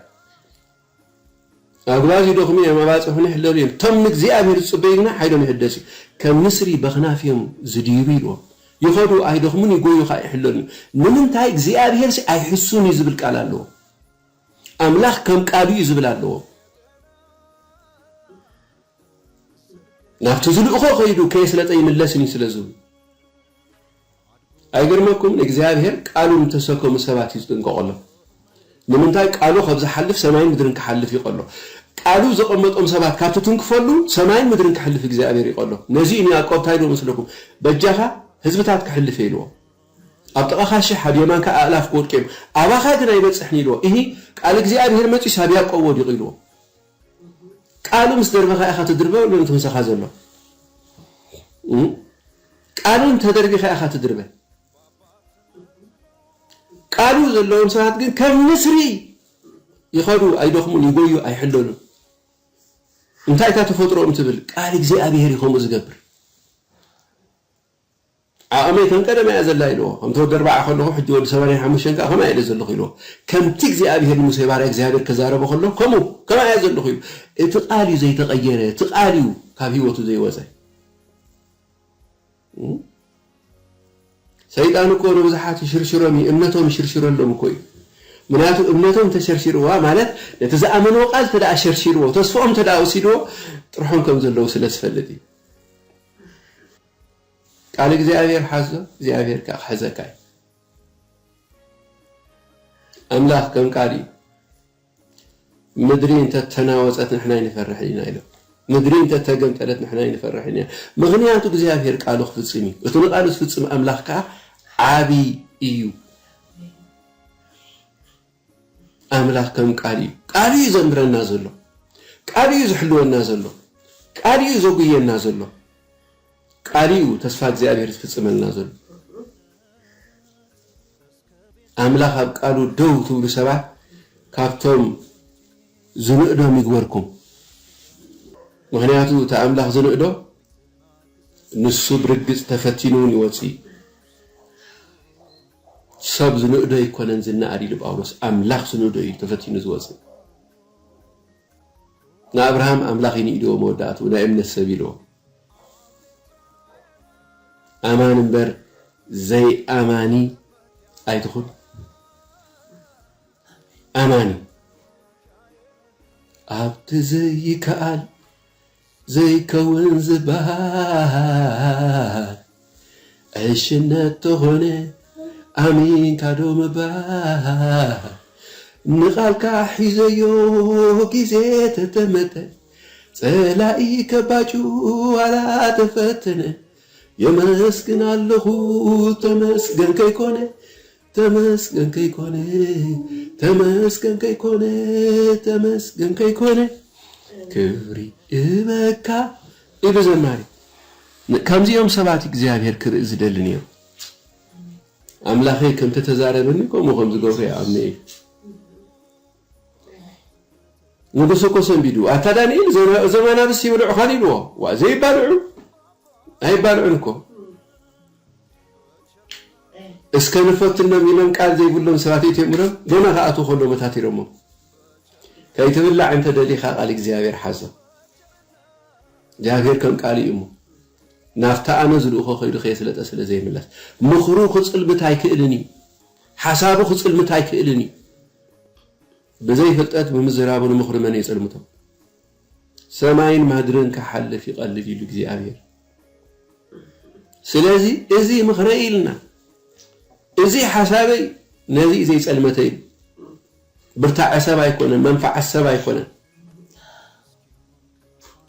[SPEAKER 1] አግባዝ ይዶኽሚ የማባጽሁን ይሕለሉ ተም እግዚአብሔር ጽበይና ሓይሎም ይሕደስ ከም ንስሪ በኽናፍዮም ዝድይሩ ይሉ ይኸዱ አይደኽሙን ይጎዩ ይሕለሉ ንምንታይ እግዚአብሔር አይሕሱን ይዝብል ቃል አለው አምላክ ከም ቃሉ ይዝብል አለው ናፍቱ ዝልእኾ ኸይዱ ከይስለጠይ መለስኒ ስለዝቡ አይገርመኩም እግዚአብሔር ቃሉን ተሰከሙ ሰባት ይዝጥንቀቀሎ ንምንታይ ቃሉ ከብዝ ሓልፍ ሰማይን ምድርን ከሐልፍ ይቀሎ ቃሉ ዘቀመጦም ሰባት ካብቱ ትንክፈሉ ሰማይን ምድርን ክሕልፍ እግዚአብሔር ይቆሎ ነዚ እኒ ያዕቆብ ታይዶ መስለኩም በጃኻ ህዝብታት ክሕልፍ ኢልዎ ኣብ ጥቓኻ ሽሕ ኣብ የማንካ ኣእላፍ ክወድቅዮም ኣባኻ ግን ኣይበፅሕኒ ኢልዎ እሂ ቃል እግዚአብሔር መፂ ሳብ ያዕቆብ ወዲቑ ኢልዎ ቃሉ ምስ ደርበኻ ኢኻ ትድርበ ወለ ትምሰኻ ዘሎ ቃሉን ተደርቢኻ ኢኻ ትድርበ ቃሉ ዘለዎም ሰባት ግን ከም ንስሪ ይኸዱ ኣይደኽሙን ይጎዩ ኣይሕለሉን እንታይ እታ ተፈጥሮኦም ትብል ቃል እግዚአብሔር ይኸሙ ዝገብር ዓቐመይ ከንቀደማ እያ ዘላ ኢልዎ ከም ተወዲ 4 ከለኹ ሕጂ ወዲ 85 ከዓ ከማ ኢለ ዘለኹ ኢልዎ ከምቲ እግዚአብሔር ሙሴ ባርያ እግዚአብሔር ከዛረበ ከሎ ከምኡ ከማ እያ ዘለኹ ኢሉ እቲ ቃል እዩ ዘይተቐየረ እቲ ቃል እዩ ካብ ሂወቱ ዘይወፀ ሰይጣን እኮ ንብዙሓት ይሽርሽሮም እምነቶም ይሽርሽረሎም እኮ እዩ ምክንያቱ እምነቶም ተሸርሽርዋ ማለት ነቲ ዝኣመንዎ ቃል ተደኣ ሸርሽርዎ ተስፎኦም ተደኣ ወሲድዎ ጥርሖም ከም ዘለዉ ስለ ዝፈልጥ እዩ ቃል እግዚአብሔር ሓዞ እግዚአብሔር ከዓ ክሕዘካ እዩ ኣምላኽ ከም ቃል እዩ ምድሪ እንተተናወፀት ንሕና ይንፈርሕ ኢና ኢሎም ምድሪ እንተተገንጠለት ንሕና ይንፈርሕ ኢና ምክንያቱ እግዚአብሔር ቃሉ ክፍፅም እዩ እቲ ንቃሉ ዝፍፅም ኣምላኽ ከዓ ዓብይ እዩ ኣምላኽ ከም ቃል እዩ ቃል እዩ ዘምረና ዘሎ ቃል እዩ ዝሕልወና ዘሎ ቃል እዩ ዘጉየና ዘሎ ቃል እዩ ተስፋ እግዚአብሔር ዝፍፅመልና ዘሎ ኣምላኽ ኣብ ቃሉ ደው ትብሉ ሰባት ካብቶም ዝንእዶም ይግበርኩም ምክንያቱ እቲ ኣምላኽ ዝንእዶ ንሱ ብርግፅ ተፈቲኑን ይወፅእ ሰብ ዝንእዶ ይኮነን ዝናኣድ ኢሉ ጳውሎስ ኣምላኽ ዝንእዶ እዩ ተፈቲኑ ዝወፅእ ንኣብርሃም ኣምላኽ ይንኢድዎ መወዳእቱ ናይ እምነት ሰብ ኢልዎ ኣማን እምበር ዘይኣማኒ ኣይትኹን ኣማኒ ኣብቲ ዘይከኣል ዘይከውን ዝባል ዕሽነት ተኾነ ኣሚን ካዶ ምባል ንቓልካ ሒዘዮ ጊዜ ተተመተ ፀላኢ ከባጩ ዋላ ተፈተነ የመስግን ኣለኹ ተመስገን ከይኮነ ተመስገን ከይኮነ ተመስገን ከይኮነ ተመስገን ከይኮነ ክብሪ እበካ ኢሉ ዘማሪ ከምዚኦም ሰባት እግዚአብሔር ክርኢ ዝደሊ ነይሩ ኣምላኸይ ከም ተተዛረበኒ ከምኡ ከም ዝገብሩ ይኣምነ እዩ ንጉስ እኮ ሰንቢዱ ኣታ ዳንኤል ዘመናብስ ይብልዑ ኻን ኢልዎ ዋ ዘይባልዑ ኣይባልዑን እኮ እስከ ንፈትኖም ኢሎም ቃል ዘይብሎም ሰባት እትምሎም ደና ከኣቱ ከሎ መታቲሮሞ ከይትብላዕ እንተ ደሊኻ ቃል እግዚአብሔር ሓዞ እግዚአብሔር ከም ቃል እዩ ናፍታ ኣነ ዝልእኾ ከይዱ ከየስለጠ ስለ ዘይምለስ ምኽሩ ክፅልምት ኣይክእልን እዩ ሓሳቡ ክፅልምት ኣይክእልን እዩ ብዘይ ፍልጠት ብምዝራቡ ንምኽሪ መን የፅልምቶም ሰማይን ምድርን ክሓልፍ ይቐልል ኢሉ እግዚአብሔር ስለዚ እዚ ምኽረ ኢልና እዚ ሓሳበይ ነዚ ዘይፀልመተ እዩ ብርታዕ ሰብ ኣይኮነን መንፋዕ ሰብ ኣይኮነን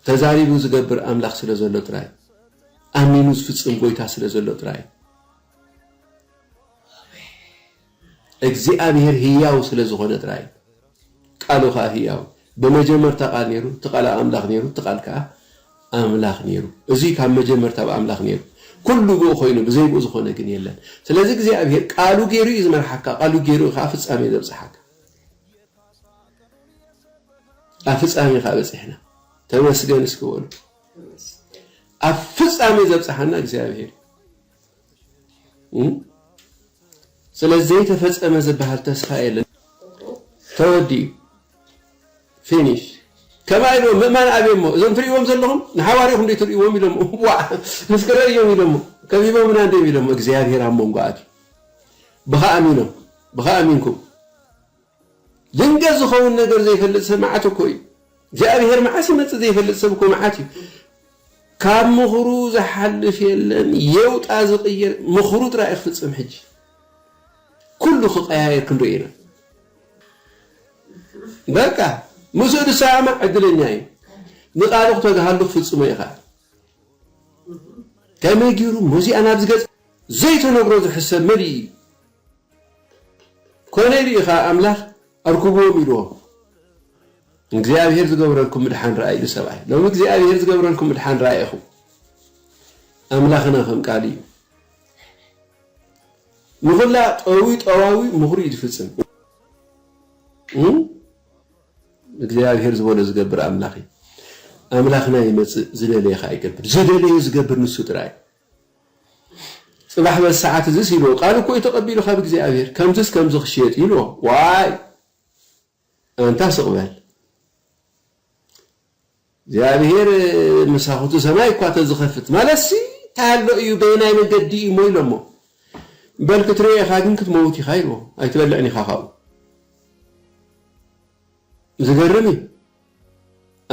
[SPEAKER 1] ተዛሪቡ ዝገብር ኣምላኽ ስለ ዘሎ ጥራይ ኣሚኑ ዝፍፅም ጎይታ ስለ ዘሎ ጥራይ እግዚአብሔር ህያው ስለ ዝኾነ ጥራይ ቃሉ ከዓ ህያው በመጀመርታ ቃል ነይሩ ተቃላ ኣምላኽ ነይሩ ተቃል ከዓ ኣምላኽ ነይሩ እዚ ካብ መጀመርታ ኣምላኽ ነይሩ ኩሉ ብኡ ኮይኑ ብዘይብኡ ዝኾነ ግን የለን ስለዚ እግዚአብሔር ቃሉ ገይሩ እዩ ዝመርሓካ ቃሉ ገይሩ ከዓ ፍጻሜ ዘብፅሓካ ኣብ ፍጻሜ ከዓ በፂሕና ተመስገን እስክበሉ ኣብ ፍጻሜ ዘብፅሓና እግዚአብሔር ስለዚ ዘይተፈፀመ ዝበሃል ተስፋ የለን ተወዲኡ ፊኒሽ كما يقولون ما نعبيهم إذا تريهم زلهم نحواريهم اللي تريهم يلهم واه نسكريهم يلهم كذيبهم من عندهم يلهم إجزاء هم قاعد بخاء أمينهم بخاء أمينكم ينجز خون نقدر زي فلت سمعته كوي جاء بهر معسمة زي فلت سبكم معاتي كان مخروز حل في اللن يوت أزقير مخروط رأي في السمحج كل خطايا كندوينا بقى مسؤول السامع عدلني نقالق تجهلق في السماء خا كما يجيرو موزي أنا بزجز زيت نقرأ حسب مري كونيري خا أملاخ أركبوا ميلو እግዚአብሔር ዝገብረልኩም ምድሓን ራእይ ለሰብኣይ ነው እግዚአብሔር ዝገብረልኩም ምድሓን ራእይ እኹ ኣምላኽና ከም ቃል እዩ ንኹላ ጠዋዊ ምኽሪ ይፍጽም እግዚአብሔር ዝበለ ዝገብር ኣምላኽ ኣምላኽና ይመጽእ ዝደለየ ይገብር ዝደለየ ዝገብር ንሱ ጥራይ ጽባሕ በሰዓት ዝስ ኢሎ ቃል እኮ ይተቀቢሉ ካብ እግዚአብሔር ከምዝስ ከምዝ ክሽየጥ ኢሎ ዋይ አንተ ሰቅበል እግዚአብሔር መሳኹቱ ሰማይ እኳ ተዝኸፍት ማለሲ ታሎ እዩ በይናይ መገዲ ሞይሎሞ በልክትሪ ኻግን ክትሞት ይኻይሮ አይተበልዕኒ ኻኻው ዝገርሚ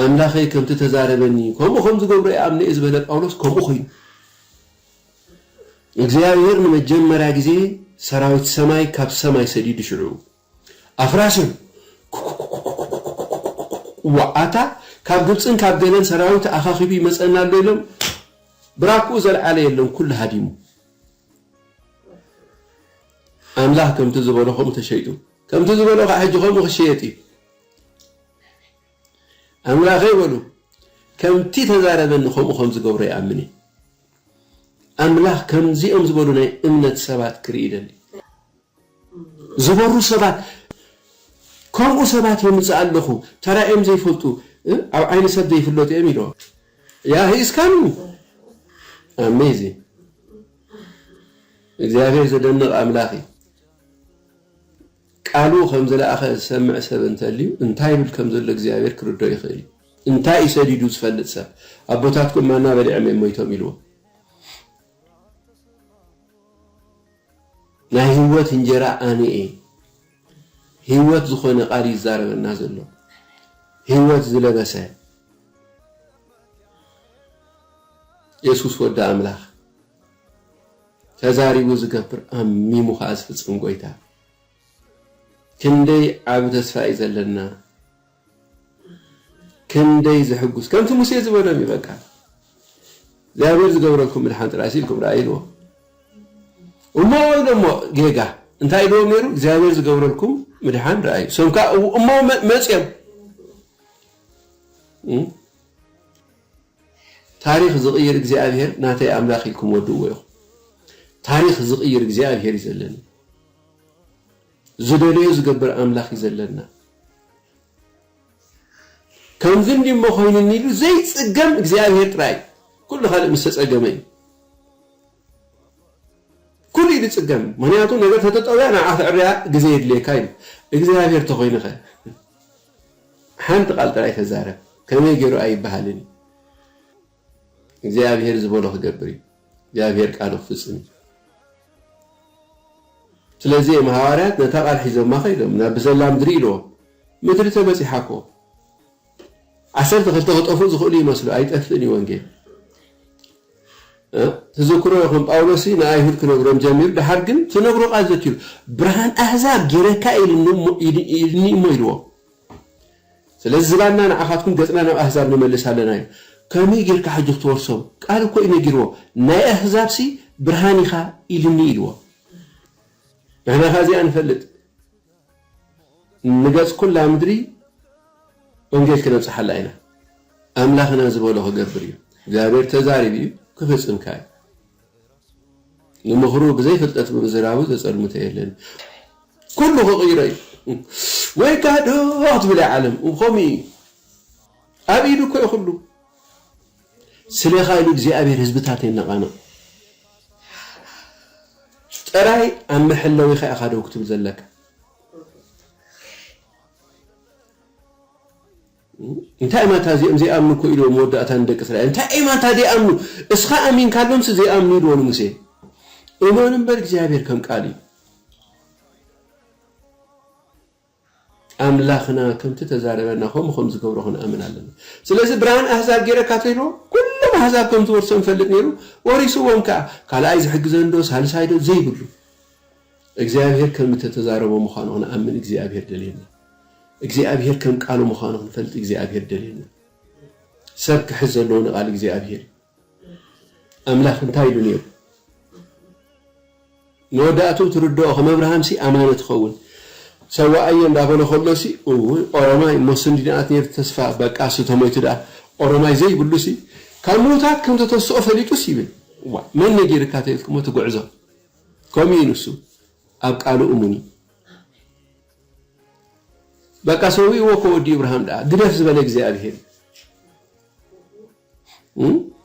[SPEAKER 1] ኣምላኸይ ከምቲ ተዛረበኒ ከምኡ ዝገብረ ኣምነ ዝበለ ጳውሎስ ከምኡ ኮይኑ እግዚአብሔር ንመጀመሪያ ጊዜ ሰራዊት ሰማይ ካብ ሰማይ ሰዲድ ሽዑ ኣፍራስን ወአታ ካብ ግብፅን ካብ ገለን ሰራዊት ኣኻኺቢ መጸናሎ ኢሎም ብራኩ ዘለዓለ የለም ኩሉ ሃዲሙ ኣምላኽ ከምቲ ዝበለኹም ተሸይጡ ከምቲ ዝበለኹ ሕጅኹም ክሸየጥ ኣምላኸይ በሉ ከምቲ ተዛረበኒ ከምኡ ዝገብሮ ይኣምን ኣምላኽ ከምዚኦም ዝበሉ ናይ እምነት ሰባት ክርኢ ይደሊ ዝበሩ ሰባት ከምኡ ሰባት የምጽእ ኣለኹ ተራእዮም ዘይፈልጡ أو عين سد يفلوت يميلو يا هيس كانوا أميزي እግዚአብሔር ዘደንቕ ኣምላኽ ቃሉ ከምዘ ለኣኸ ሰምዕ ሰብ እንተልዩ እንታይ ብል ከምዘሎ እግዚአብሔር ክርዶ ይኽእል እንታይ ይሰዲዱ ዝፈልጥ ሰብ ኣቦታትኩም ማና በሊዕም ሞይቶም ኢልዎ ናይ ህይወት እንጀራ ኣነኤ ህይወት ዝኾነ ቃል ይዛረበና ዘሎ ህይወት ዝለበሰ ኢየሱስ ወደ አምላኽ ተዛሪቡ ዝገብር አሚሙ ኻዝ ፍጽም ጎይታ ክንደይ ዓብ ተስፋይ ዘለና ክንደይ ዝሕጉስ ከምቲ ሙሴ ዝበሎም ይበቃ እግዚአብሔር ዝገብረልኩም ምድሓን ጥራሲልኩም ራእይልዎ እሞ ደሞ ጌጋ እንታይ ኢልዎም ነይሩ እግዚአብሔር ዝገብረልኩም ምድሓን ራእይ ሶምካ እሞ መጽዮም ታሪክ ዝቕይር እግዚአብሔር ናተይ አምላኽ ኢልኩም ወድዎ ይኹ ታሪክ ዝቕይር እግዚአብሔር ይዘለና ዝደለየ ዝገብር አምላኽ ይዘለና ከምዝም ድሞ ኮይኑ ንኢሉ ዘይጽገም እግዚአብሔር ጥራይ ኩሉ ካልእ ምስ ተጸገመ ኩሉ ይጽገም ምክንያቱ ነገር ተጠጠውያ ንዓት ዕርያ ግዜ የድልየካ እዩ እግዚአብሔር ተኾይንኸ ሓንቲ ቃል ጥራይ ተዛረብ كما يجروا أي بحالني እግዚአብሔር ዝበሎ ክገብር እግዚአብሔር ቃሉ ፍጽም ስለዚህ ማህዋራት ነታቃል ሒዘው ማኸይዶም ናብ ሰላም ድሪሎ ምድሪ ተበጽሐኮ 12 ተጠፉ ዝኽሉ ይመስሉ አይጠፍኒ ወንጌል ተዘክሮ ይኹን ጳውሎስ ንአይሁድ ክነግሮም ጀሚሩ ድሓር ግን ትነግሮ ቃል ዘትዩ ብርሃን አሕዛብ ጌረካ ኢልኒ ሞይልዎ ስለዚህ ዝባና ንዓኻትኩም ገጽና ናብ አሕዛብ ንመልሳለና ከመይ ጌርካ ሕጂ ትወርሶም ቃል እኮ ይነግርዎ ናይ አሕዛብ ሲ ብርሃን ኢኻ ኢልኒ ኢልዎ ንሕና ኸዚ አንፈልጥ ንገጽ ኩላ ምድሪ ወንጌል ክነብጽሓላ ኢና ኣምላኽና ዝበሎ ክገብር እዩ እግዚአብሔር ተዛሪብ እዩ ክፍጽም ካይ ንምኽሩ ብዘይ ፍልጠት ብምዝራቡ ዘጸልሙተ የለን ኩሉ ክቕይሮ እዩ ወይ ካዶ ትብል ዓለም ወኸሚ ኣቢዱ እኮ ይኹሉ ስለኻይሉ እግዚአብሔር ህዝብታት የነቓና ጥራይ ኣብ መሐለዊ ኢኻ ኢኻ ዶ ክትብል ዘለካ እንታይ ማታ እዚኦም ዘይኣምኑ እኮ ኢሎም መወዳእታ ንደቂ እስራኤል እንታይ ማታ ዘይኣምኑ እስኻ ኣሚን ካሎምስ ዘይኣምኑ ኢልዎ ንሙሴ እመኑ እምበር እግዚአብሔር ከም ቃል እዩ ኣምላኽና ከምቲ ተዛረበና ከምኡ ዝገብሮ ክንኣምን ኣለና ስለዚ ብርሃን ኣሕዛብ ጌረካ ተይሎ ኩሎም ኣሕዛብ ከምቲ ወርሶም ፈልጥ ነይሩ ወሪስዎም ከዓ ካልኣይ ዝሕግዘን ዶ ሳልሳይ ዶ ዘይብሉ እግዚአብሔር ከምቲ ተዛረቦ ምዃኑ ክንኣምን እግዚአብሔር ደልየና እግዚአብሔር ከም ቃሉ ምዃኑ ንፈልጥ እግዚአብሔር ደሊልና ሰብ ክሕዝ ዘለዎ ንቃል እግዚአብሔር ኣምላኽ እንታይ ኢሉ ነይሩ ንወዳእቱ ትርድኦ ከም አብርሃም ሲ ኣማነት ኸውን ሰዋእየ እንዳበለ ከሎሲ ኦሮማይ ሞስንዲናት ነር ተስፋ በቃ ስተሞይቱ ዳ ኦሮማይ ዘይብሉ ሲ ካብ ሞታት ከም ተተስኦ ፈሊጡስ ይብል መን ነጊርካ ተልክሞ ትጉዕዞ ከምኡ ንሱ ኣብ ቃሉ እሙኒ በቃ ሰውይዎ ከወዲ አብርሃም ዳ ግደፍ ዝበለ እግዚአብሔር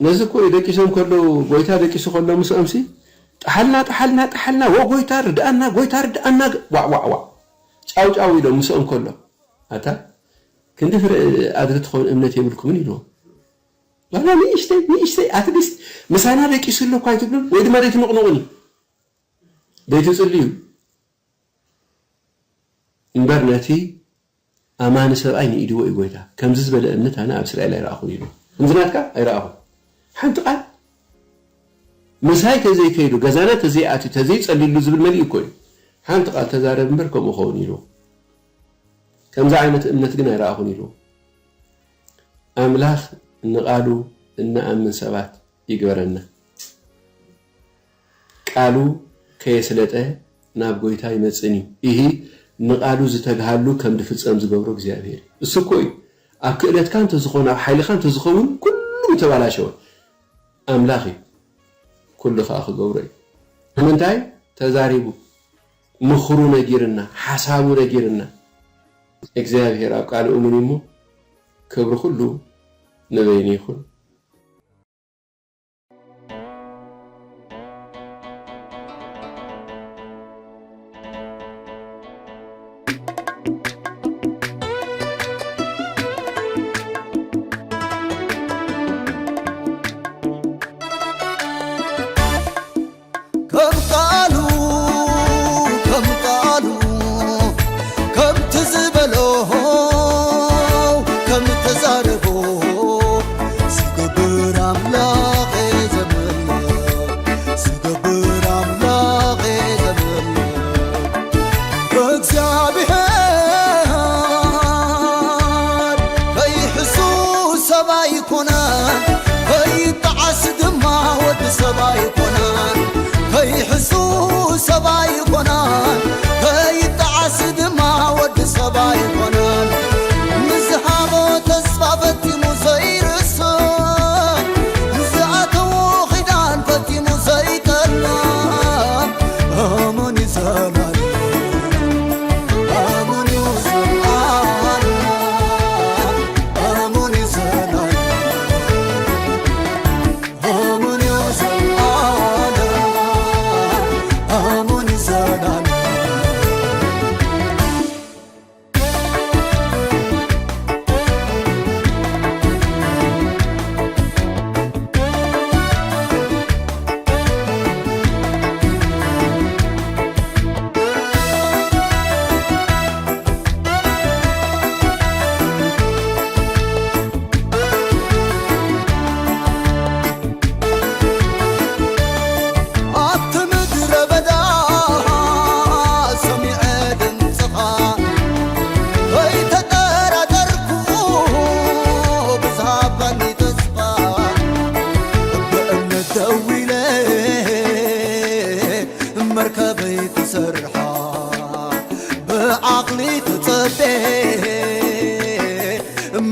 [SPEAKER 1] ነዚ እኮ ደቂሶም ከሎ ጎይታ ደቂሶ ከሎ ምስኦምሲ طحلنا وغويتا ردأنا وا ጫው ኢሎም ምስኦም ከሎ አታ ክንድፍር አድርት ኾን እምነት የብልኩም ይሉ ዋላ ሚሽተይ አትሊስት ምሳና ደቂሱሎ ኳይትብሉ ወይ ድማ ደት ንቕንቕኒ ደት ጽልዩ እንበር ነቲ አማን ሰብኣይ ንኢድዎ ይጎይታ ከምዚ ዝበለ እምነት አና ኣብ እስራኤል አይራኹ ይሉ እንዝናትካ አይራኹ ሓንቲ ቃል مساي تزي كيدو غزانا تزي اتي تزي صليلو زبل ملي كوي حانت قال تزارب منبر كم خون يلو كم ذا عينت امنت غنا يراخون يلو املاح نقالو ان امن سبات يغبرنا قالو كيسلطه ناب غويتا يمصني ይሄ نقالو زتغحالو كم دفصم زغبرو እግዚአብሔር እሱ ኮይ አክለት ካንተ ዝኾና ኃይል ካንተ ዝኸውን ኩሉ ተባላሸው አምላኺ كل خاخ قوري منتاي تزاريبو مخرو نجيرنا حسابو نجيرنا እግዚአብሔር አቃል ኡሙኒሙ ክብር ሁሉ ነበይኒ ይኹን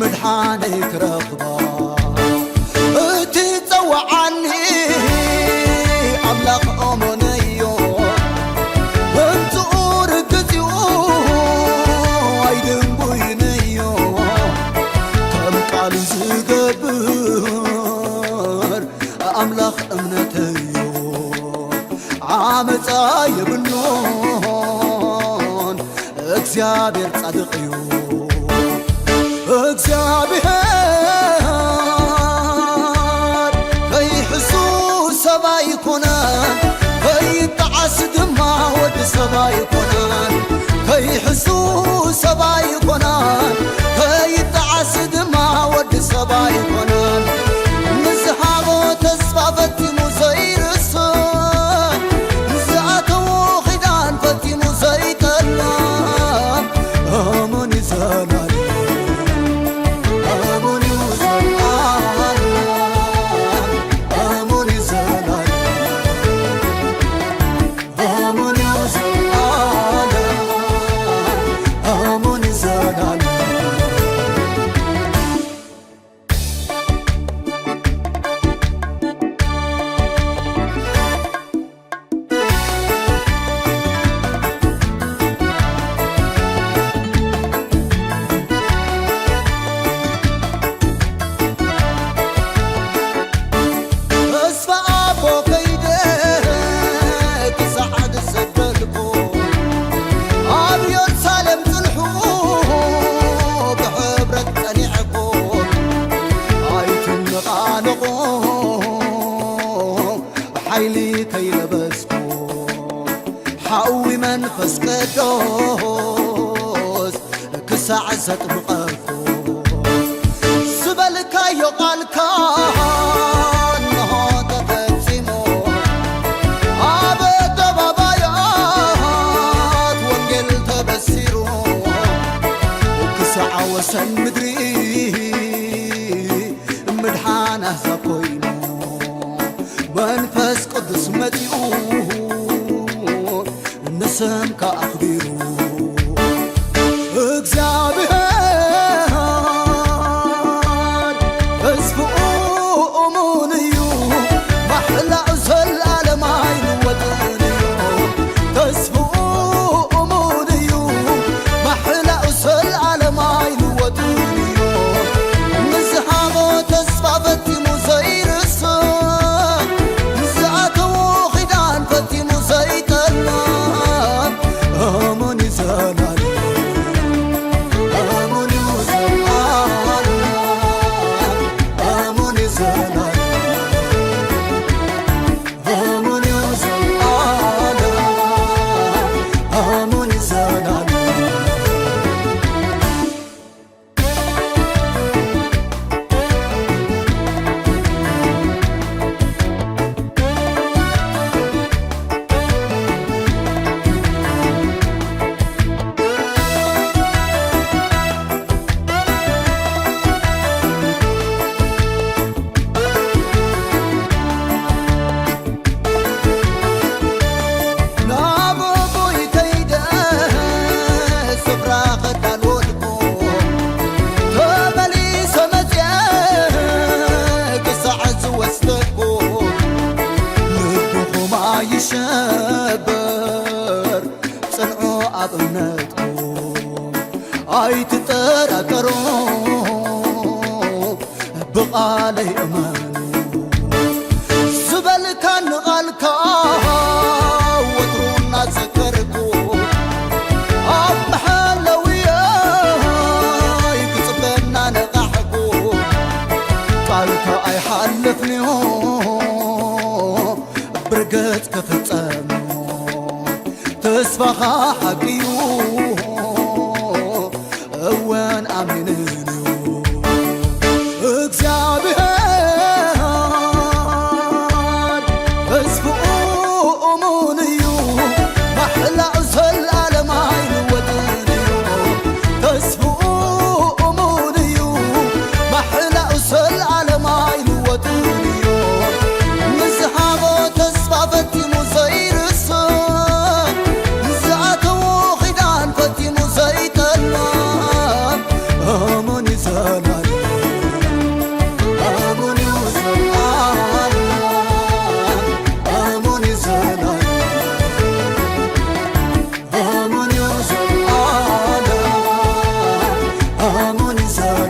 [SPEAKER 1] مدحانك رغبة تتزوع عني أملاك أمنيو وانت أوركتيو عيدن بوينيو كم قال زقبر أملاك أمنتيو عامتا يبنون እግዚአብሔር ጻድቅዩ እግዚአብሔር ከይሕሱ ሰባይ ኮናን ከይጣዓስ ድማ ወድ ሰባይ ኮናን ከይሕሱ ሰባይ ኮናን ከይጣዓስ ድማ ወድ ሰባይ ኮናን ንዝሃቦ ተስፋ ፈቲሙ ዘይርስ ንዝኣተዎ ኺዳን ፈቲሙ ዘይጠላ ኣመን ይዛ
[SPEAKER 2] منفس قدوس كسعزت مقفو سبلك يقال كان نهض تفسمو عبد بابايات وانجل تبسيرو وكسع وسن مدري مدحانه زكوينو منفس قدس مديو نسم كأخبيرو እግዚአብሔር እስፍኡ እሙንዩ ማሕላዕ ዘለዓለም ኣይንወጥን እዩ ተስፍኡ እሙንዩ ማሕላዕ ዘለዓለም ኣይንወጥን እዩ ንዝሃቦ ተስፋ ፈቲሙ ዘይርስዕ ንዝኣተዎ ኺዳን ፈቲሙ ዘይጠልቕ ኣመን ይዘላል يشبر صنعوا أبنتكم أي تتراكروا بقالي أمانو زبل كان غالكا وترونا ذكركم أب حلوية يكتبنا نقحكم قالكا أي حلفنيهم برقت كفتامو تسفخا حقيو اوان امينينيو እግዚአብሔር እስፍኡ እሙንዩ ማሕላዕ ዘለዓለም ኣይንወጥን እዩ ተስፍኡ እሙንዩ ማሕላዕ ዘለዓለም ኣይንወጥን እዩ ንዝሃቦ ተስፋ ፈቲሙ ዘይርስዕ ንዝኣተዎ ኺዳን ፈቲሙ ዘይጠልቕ ኣመን ይዘላል ኣመን ይዘላል ኣመን ይዘላል ኣመን ይዘላል ኣመን ይዘላል